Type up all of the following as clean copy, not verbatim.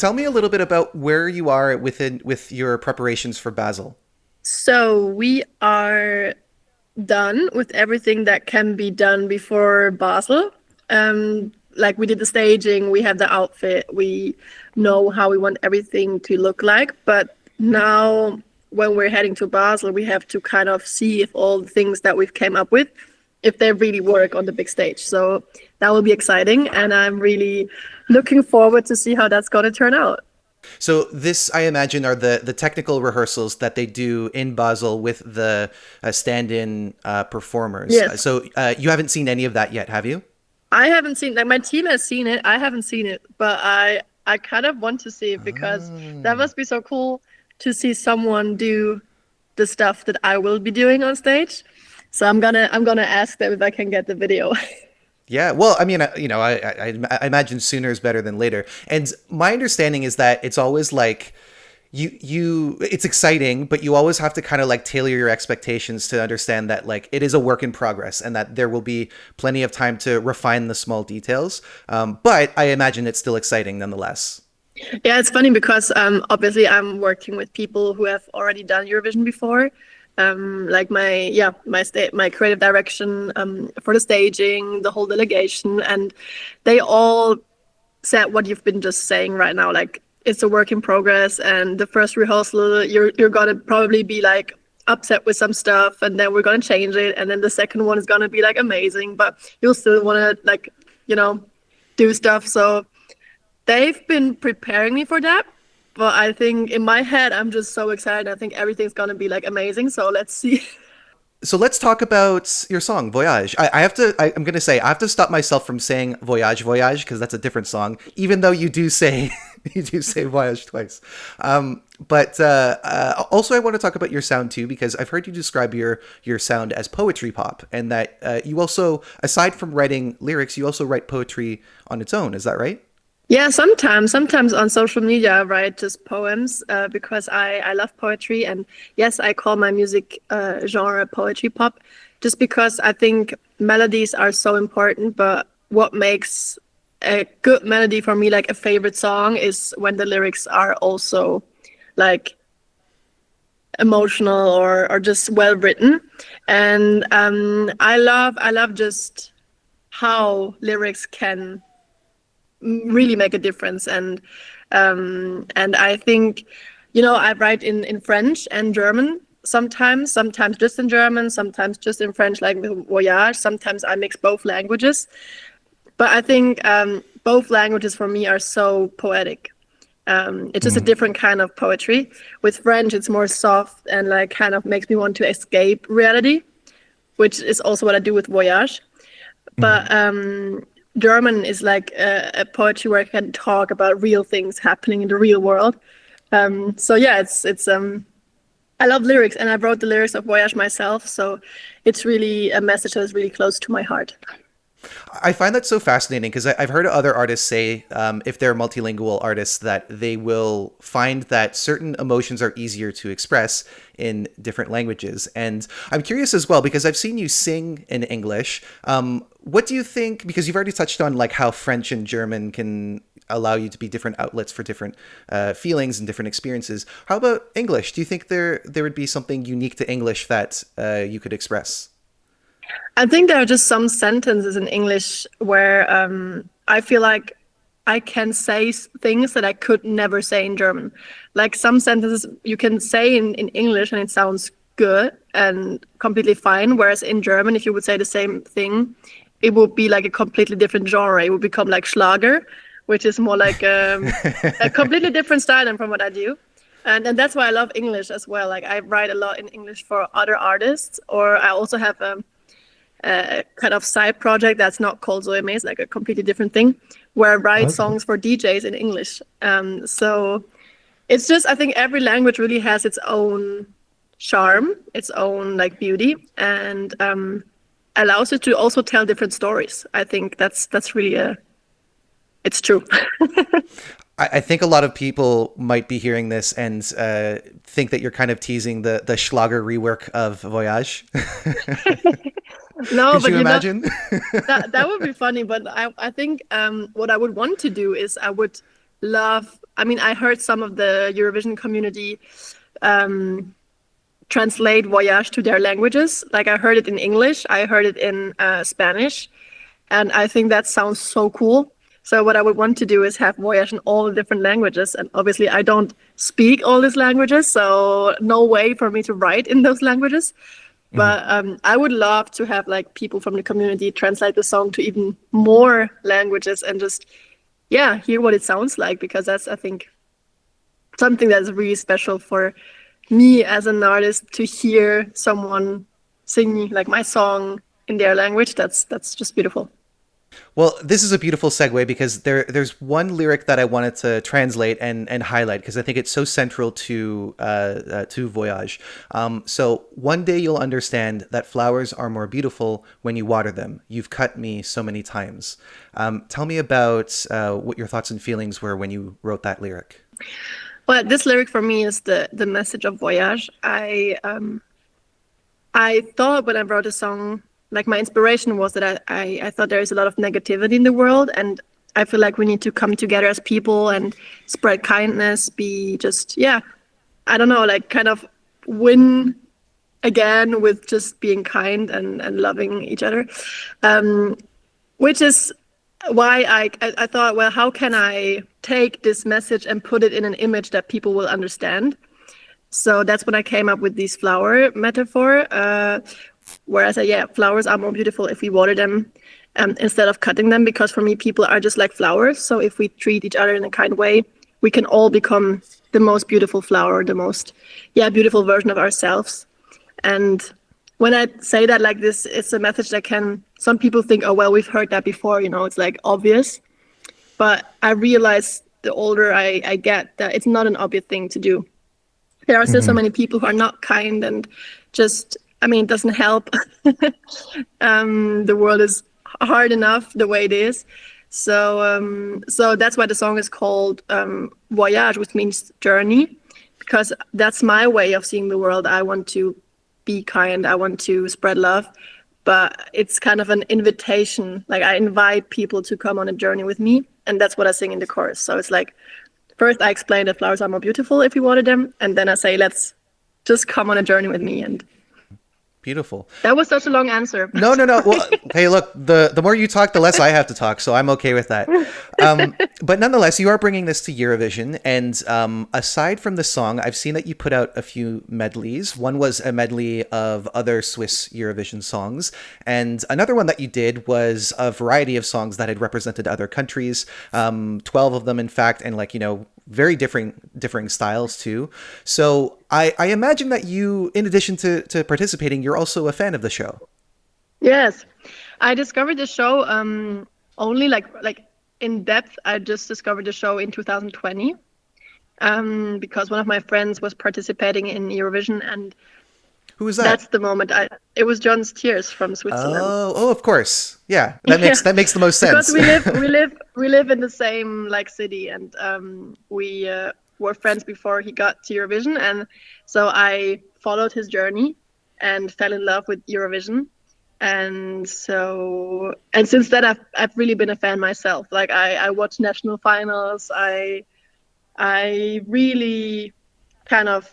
tell me a little bit about where you are with your preparations for Basel. So we are done with everything that can be done before Basel. Like we did the staging, we have the outfit, we know how we want everything to look like. But now, when we're heading to Basel, we have to kind of see if all the things that we've came up with, if they really work on the big stage. So that will be exciting, and I'm really looking forward to see how that's going to turn out. So this, I imagine, are the technical rehearsals that they do in Basel with the stand-in performers. Yes. So you haven't seen any of that yet, have you? I haven't seen like my team has seen it. I haven't seen it, but I kind of want to see it because that Ah. must be so cool to see someone do the stuff that I will be doing on stage. So I'm gonna ask them if I can get the video. Yeah, well, I mean, I imagine sooner is better than later. And my understanding is that it's always like it's exciting, but you always have to kind of like tailor your expectations to understand that like it is a work in progress and that there will be plenty of time to refine the small details. But I imagine it's still exciting nonetheless. Yeah, it's funny because obviously I'm working with people who have already done Eurovision before. Like my creative direction for the staging, the whole delegation, and they all said what you've been just saying right now. Like it's a work in progress, and the first rehearsal you're gonna probably be like upset with some stuff, and then we're gonna change it, and then the second one is gonna be like amazing, but you'll still wanna like you know do stuff. So they've been preparing me for that. But I think in my head, I'm just so excited. I think everything's gonna be like amazing. So let's see. So let's talk about your song Voyage. I'm going to say I have to stop myself from saying Voyage because that's a different song, even though you do say you do say Voyage twice. But also I want to talk about your sound too, because I've heard you describe your sound as poetry pop, and that you also, aside from writing lyrics, you also write poetry on its own. Is that right? Yeah, sometimes on social media, I write just poems because I love poetry. And yes, I call my music genre poetry pop just because I think melodies are so important. But what makes a good melody for me, like a favorite song, is when the lyrics are also like emotional or just well written. And I love just how lyrics can really make a difference. And I think I write in French and German sometimes just in German, sometimes just in French, like with Voyage. Sometimes I mix both languages, but I think both languages for me are so poetic. It's just a different kind of poetry. With French, it's more soft and like kind of makes me want to escape reality, which is also what I do with Voyage. But German is like a poetry where I can talk about real things happening in the real world. So yeah, it's I love lyrics, and I wrote the lyrics of Voyage myself, so it's really a message that is really close to my heart. I find that so fascinating because I've heard other artists say, if they're multilingual artists, that they will find that certain emotions are easier to express in different languages. And I'm curious as well because I've seen you sing in English. What do you think? Because you've already touched on like how French and German can allow you to be different outlets for different feelings and different experiences. How about English? Do you think there would be something unique to English that you could express? I think there are just some sentences in English where I feel like I can say things that I could never say in German. Like some sentences you can say in English and it sounds good and completely fine. Whereas in German, if you would say the same thing, it would be like a completely different genre. It would become like Schlager, which is more like a completely different style than from what I do. And that's why I love English as well. Like I write a lot in English for other artists, or I also have kind of side project that's not called Zoe Mays, like a completely different thing, where I write Okay. songs for DJs in English. So it's just, I think every language really has its own charm, its own like beauty, and allows you to also tell different stories. I think that's really it's true. I think a lot of people might be hearing this and think that you're kind of teasing the Schlager rework of Voyage. No, Could but you imagine? that would be funny. But I think what I would want to do is I would love I mean, I heard some of the Eurovision community translate Voyage to their languages. Like I heard it in English, I heard it in Spanish, and I think that sounds so cool. So what I would want to do is have Voyage in all the different languages, and obviously I don't speak all these languages, so no way for me to write in those languages. Mhm. But I would love to have like people from the community translate the song to even more languages and just yeah hear what it sounds like, because that's I think something that's really special for me as an artist to hear someone sing like my song in their language. That's just beautiful. Well, this is a beautiful segue because there's one lyric that I wanted to translate and highlight because I think it's so central to Voyage. So one day you'll understand that flowers are more beautiful when you water them. You've cut me so many times. Tell me about what your thoughts and feelings were when you wrote that lyric. But this lyric for me is the message of Voyage. I thought when I wrote a song, like my inspiration was that I thought there is a lot of negativity in the world, and I feel like we need to come together as people and spread kindness, be just, yeah, I don't know, like kind of win again with just being kind and loving each other. Which is why I thought, well, how can I take this message and put it in an image that people will understand? So that's when I came up with this flower metaphor, where I say, yeah, flowers are more beautiful if we water them instead of cutting them, because for me, people are just like flowers. So if we treat each other in a kind way, we can all become the most beautiful flower, the most, yeah, beautiful version of ourselves. And when I say that like this, it's a message that can, some people think, oh, well, we've heard that before, you know, it's like obvious. But I realize the older I get that it's not an obvious thing to do. There are still so Hmm. many people who are not kind and just, I mean, it doesn't help. The world is hard enough the way it is. So that's why the song is called Voyage, which means journey, because that's my way of seeing the world. I want to be kind. I want to spread love, but it's kind of an invitation. Like I invite people to come on a journey with me, and that's what I sing in the chorus. So it's like first I explain that flowers are more beautiful if you water them, and then I say, let's just come on a journey with me. And Beautiful. that was such a long answer. No, no, no. Well, hey, look, the more you talk, the less I have to talk, so I'm okay with that. But nonetheless, you are bringing this to Eurovision, and aside from the song, I've seen that you put out a few medleys. One was a medley of other Swiss Eurovision songs, and another one that you did was a variety of songs that had represented other countries. 12 of them, in fact, and like very differing styles too. So I imagine that you, in addition to participating, you're also a fan of the show. Yes, I discovered the show only like in depth. I just discovered the show in 2020 because one of my friends was participating in Eurovision, and Who is that's that? the moment I. It was John Steers from Switzerland. Oh, of course. Yeah, Yeah, that makes the most because sense. we live in the same like city, and we were friends before he got to Eurovision, and so I followed his journey and fell in love with Eurovision, and since then I've really been a fan myself. Like I watch national finals. I really kind of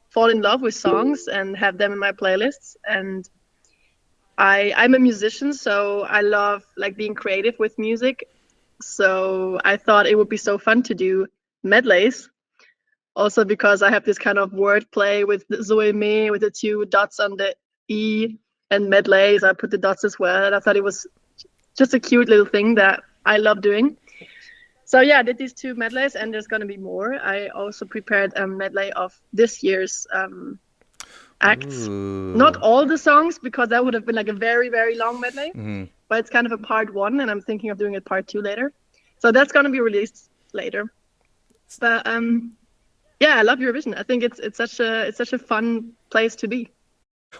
fall in love with songs and have them in my playlists, and I'm a musician, so I love like being creative with music. So I thought it would be so fun to do medleys. Also because I have this kind of wordplay with the Zoe me with the two dots on the E, and medleys. I put the dots as well. And I thought it was just a cute little thing that I love doing. So yeah, I did these two medleys, and there's gonna be more. I also prepared a medley of this year's acts. Not Ooh. all the songs, because that would have been like a very, very long medley, Mhm. but it's kind of a part one, and I'm thinking of doing a part two later. So that's going to be released later. But yeah, I love Eurovision. I think it's such a fun place to be.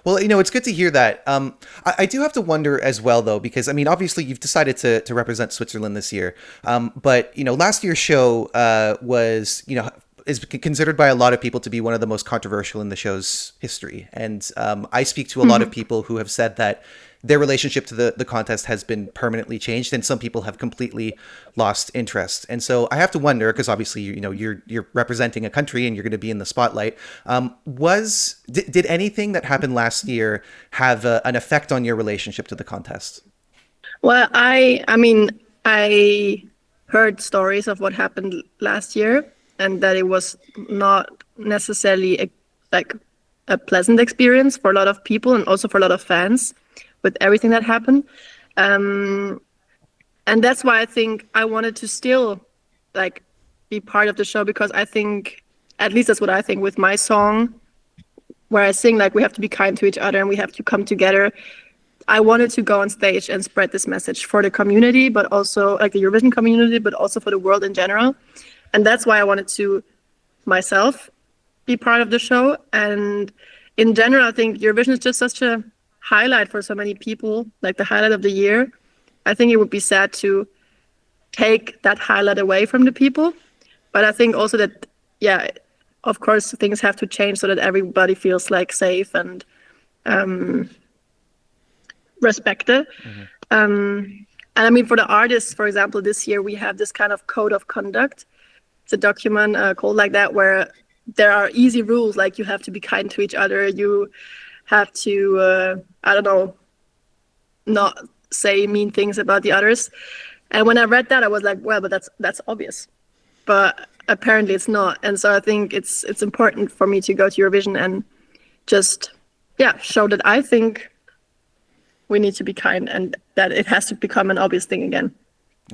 Well, it's good to hear that. I do have to wonder as well, though, because I mean, obviously, you've decided to represent Switzerland this year. But last year's show was is considered by a lot of people to be one of the most controversial in the show's history. And I speak to a lot of people who have said that their relationship to the contest has been permanently changed, and some people have completely lost interest. And so I have to wonder, because obviously you're representing a country and you're going to be in the spotlight. Did anything that happened last year have an effect on your relationship to the contest? Well, I mean, I heard stories of what happened last year, and that it was not necessarily like a pleasant experience for a lot of people and also for a lot of fans with everything that happened. And that's why I think I wanted to still like be part of the show, because I think, at least that's what I think with my song, where I sing like we have to be kind to each other and we have to come together. I wanted to go on stage and spread this message for the community, but also like the Eurovision community, but also for the world in general. And that's why I wanted to myself be part of the show. And in general, I think Eurovision is just such a highlight for so many people, like the highlight of the year. I think it would be sad to take that highlight away from the people. But I think also that, yeah, of course, things have to change so that everybody feels like safe and respected. And I mean, for the artists, for example, this year we have this kind of code of conduct. It's a document called like that, where there are easy rules, like you have to be kind to each other, you have to, I don't know, not say mean things about the others. And when I read that, I was like, well, but that's obvious. But apparently it's not. And so I think it's important for me to go to Eurovision and just, yeah, show that I think we need to be kind and that it has to become an obvious thing again.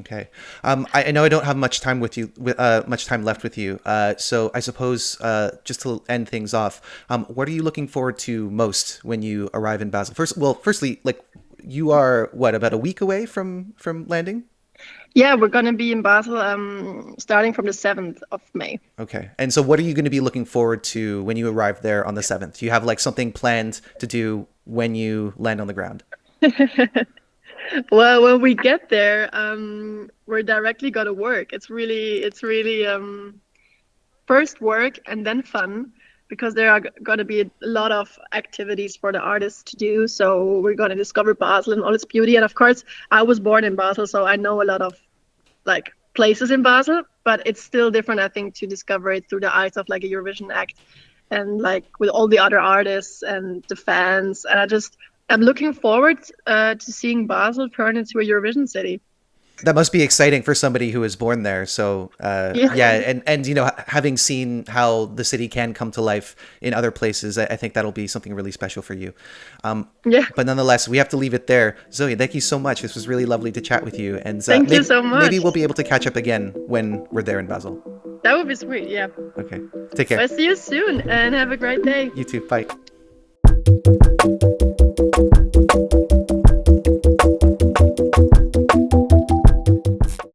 Okay. I know I don't have much time much time left with you. So I suppose just to end things off, what are you looking forward to most when you arrive in Basel? Firstly, like you are about a week away from landing? Yeah, we're gonna be in Basel starting from the 7th of May. Okay. And so what are you going to be looking forward to when you arrive there on the 7th? Do you have like something planned to do when you land on the ground? Well, when we get there, we're directly gonna work. It's really first work and then fun, because there are gonna be a lot of activities for the artists to do. So we're gonna discover Basel and all its beauty. And of course, I was born in Basel, so I know a lot of like places in Basel, but it's still different, I think, to discover it through the eyes of like a Eurovision act and like with all the other artists and the fans. And I'm looking forward to seeing Basel turn into a Eurovision city. That must be exciting for somebody who was born there. So yeah, and having seen how the city can come to life in other places, I think that'll be something really special for you. Yeah. But nonetheless, we have to leave it there. Zoe, thank you so much. This was really lovely to chat with you. And thank you so much. Maybe we'll be able to catch up again when we're there in Basel. That would be sweet. Yeah. Okay. Take care. I'll see you soon and have a great day. You too. Bye.